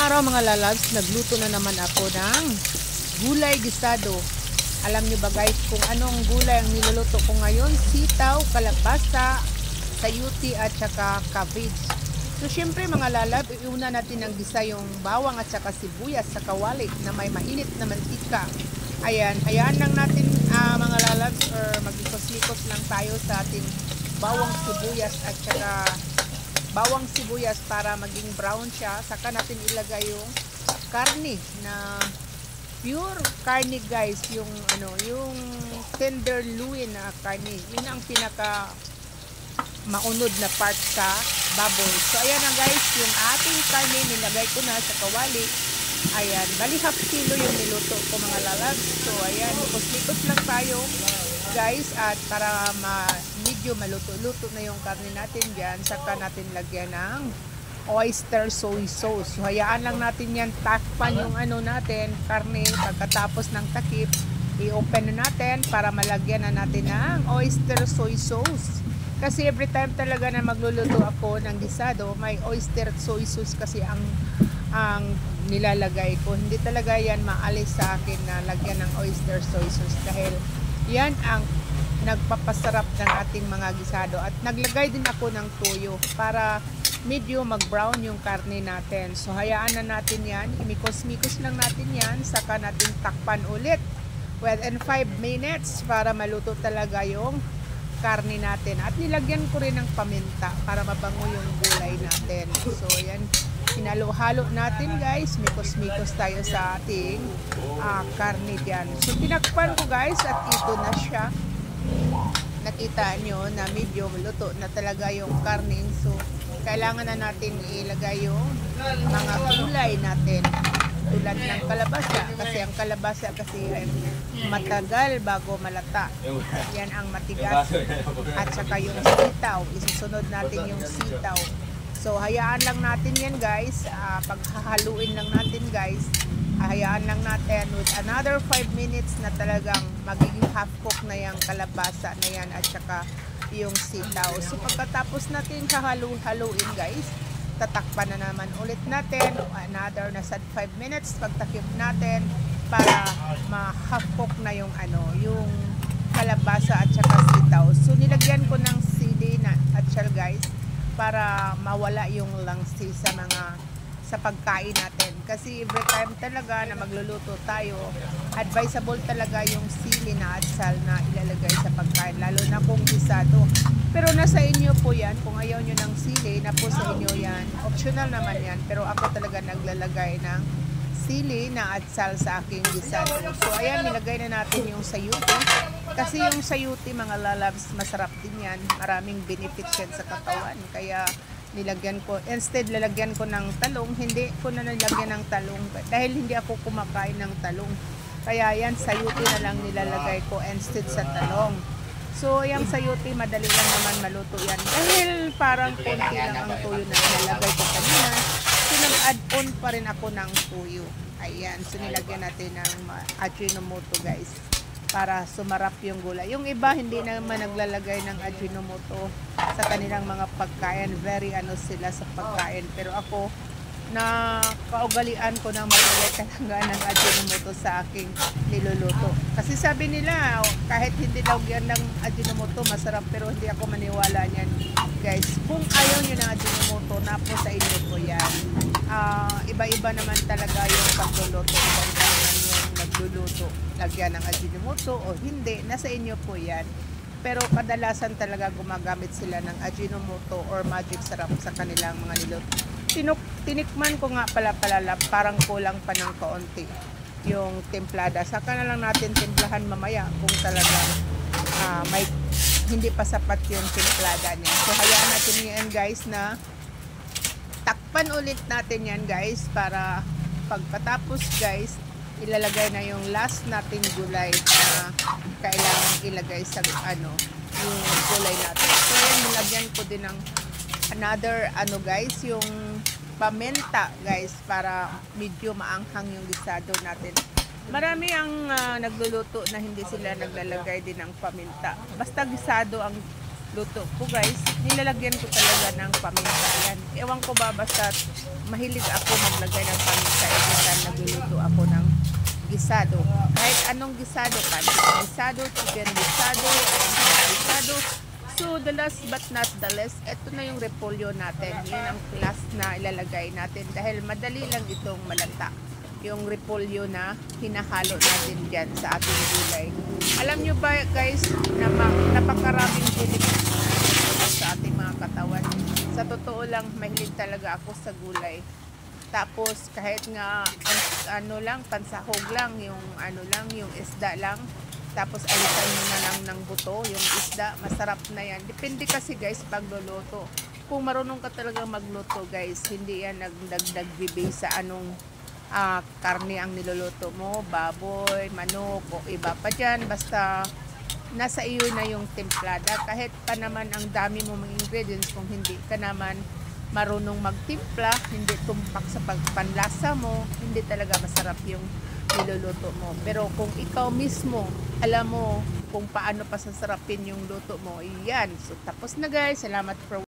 araw mga lalabs, nagluto na naman ako ng gulay gisado. Alam niyo ba guys kung anong gulay ang niluluto ko ngayon? Sitaw, kalabasa, sayuti at saka cabbage. So syempre mga lalab, iuna natin ng gisa yung bawang at saka sibuyas sa kawali na may mainit na mantika. Ayan, hayaan lang natin mga lalabs or maglikos-likos lang tayo sa ating bawang sibuyas at saka bawang sibuyas para maging brown siya. Saka natin ilagay yung karne na pure karne guys, yung yung tenderloin na karne. Yun ang pinaka maunod na part sa baboy. So ayan na guys, yung ating karne nilagay ko na sa kawali. Ayan, bali half kilo yung niluto ko mga lalabs. So ayan, likos-likos lang tayo guys, at para medyo maluto-luto na yung karne natin dyan, saka natin lagyan ng oyster soy sauce. So hayaan lang natin yan, takpan yung natin, karne. Pagkatapos ng takip, i-open na natin para malagyan na natin ng oyster soy sauce. Kasi every time talaga na magluluto ako ng gisado, may oyster soy sauce kasi ang nilalagay ko. Hindi talaga yan maalis sa akin na lagyan ng oyster soy sauce dahil yan ang nagpapasarap ng ating mga gisado. At naglagay din ako ng toyo para medyo mag-brown yung karne natin. So hayaan na natin yan, imikos-mikos lang natin yan, saka natin takpan ulit within 5 minutes para maluto talaga yung karne natin. At nilagyan ko rin ng paminta para mabango yung gulay natin. So yan, hinalo-halo natin guys, mikos-mikos tayo sa ating karne dyan. So tinakpan ko guys at ito na siya. Nakita nyo na medyo maluto na talaga yung karne. So kailangan na natin ilagay yung mga gulay natin tulad ng kalabasa, kasi ang kalabasa kasi ay matagal bago malata. Yan ang matigas. At saka yung sitaw, isusunod natin yung sitaw. So hayaan lang natin yan guys, paghahaluin lang natin guys, hayaan lang natin with another 5 minutes na talagang magiging half cook na yung kalabasa na yan at saka yung sitaw. So pagkatapos natin hahaluin guys, tatakpan na naman ulit natin another na 5 minutes pagtakip natin para ma-half cook na yung yung kalabasa at saka sitaw. So nilagyan ko ng sili na at saka guys para mawala yung langsi sa pagkain natin. Kasi every time talaga na magluluto tayo, advisable talaga yung sili na atsal na ilalagay sa pagkain, lalo na kung gisado. Pero nasa inyo po yan, kung ayaw nyo ng sili, na po sa inyo yan. Optional naman yan, pero ako talaga naglalagay ng sili na atsal sa aking gisado. So ayan, nilagay na natin yung sayuti. Kasi yung sayuti mga lalabs, masarap din yan. Maraming benefits yan sa katawan. Kaya nilagyan ko, instead lalagyan ko ng talong, hindi ko na nilagyan ng talong dahil hindi ako kumakain ng talong. Kaya yan, sayuti na lang nilalagay ko instead sa talong. So yung sayuti, madali lang naman maluto yan dahil parang konti lang ang tuyo na nilalagay ko kanina. So nag-add-on pa rin ako ng tuyo. Ayan, so nilagyan natin ng Ajinomoto guys para sumarap yung gulay. Yung iba hindi naman naglalagay ng Ajinomoto sa kanilang mga pagkain. Very sila sa pagkain. Pero ako, na kaugalian ko na maglagay talaga ng Ajinomoto sa aking niluluto. Kasi sabi nila, kahit hindi lagyan ng Ajinomoto, masarap. Pero hindi ako maniwala niyan guys. Kung ayaw nyo ng Ajinomoto, na po sa inyo po yan. Iba-iba naman talaga yung pagluluto. Iba-iba naman yung nagluluto. Lagyan ng Ajinomoto o hindi, nasa inyo po yan. Pero kadalasan talaga gumagamit sila ng Ajinomoto or magic sarap sa kanilang mga niluto. Tinikman ko nga pala parang kulang pa ng kaunti yung templada. Saka na lang natin timplahan mamaya kung talagang may hindi pa sapat yung templada niya. So hayaan natin yan guys na takpan ulit natin yan guys para pagkatapos guys, ilalagay na yung last nating gulay na kailangan ilagay sa yung gulay natin. So yan, nilagyan ko din ng another guys, yung paminta guys para medyo maanghang yung gisado natin. Marami ang nagluluto na hindi sila naglalagay din ng paminta. Basta gisado ang luto ko guys, nilalagyan ko talaga ng paminta yan. Ewan ko ba, basta mahilig ako maglagay ng paminta every time nagluluto ako ng gisado. Kahit anong gisado, pancit gisado, chicken gisado, gisado. So, the last but not the least, ito na yung repolyo natin. Yun ang last na ilalagay natin dahil madali lang itong malanta. Yung repolyo na hinahalo natin dyan sa ating gulay. Alam nyo ba guys, na napakaraming benefits sa ating mga katawan. Sa totoo lang, mahilig talaga ako sa gulay. Tapos kahit nga pansahog lang, yung isda lang. Tapos alisan mo na lang ng buto, yung isda, masarap na yan. Depende kasi guys pagluluto. Kung marunong ka talaga magluto guys, hindi yan nagdagdag base sa anong karne ang niluluto mo, baboy, manok, o iba pa dyan. Basta nasa iyo na yung templada. Kahit pa naman ang dami mo mga ingredients, kung hindi ka naman marunong magtimpla, hindi tumpak sa pagpanlasa mo, hindi talaga masarap yung niluluto mo. Pero kung ikaw mismo, alam mo kung paano pasasarapin yung luto mo, iyan. So, tapos na guys. Salamat for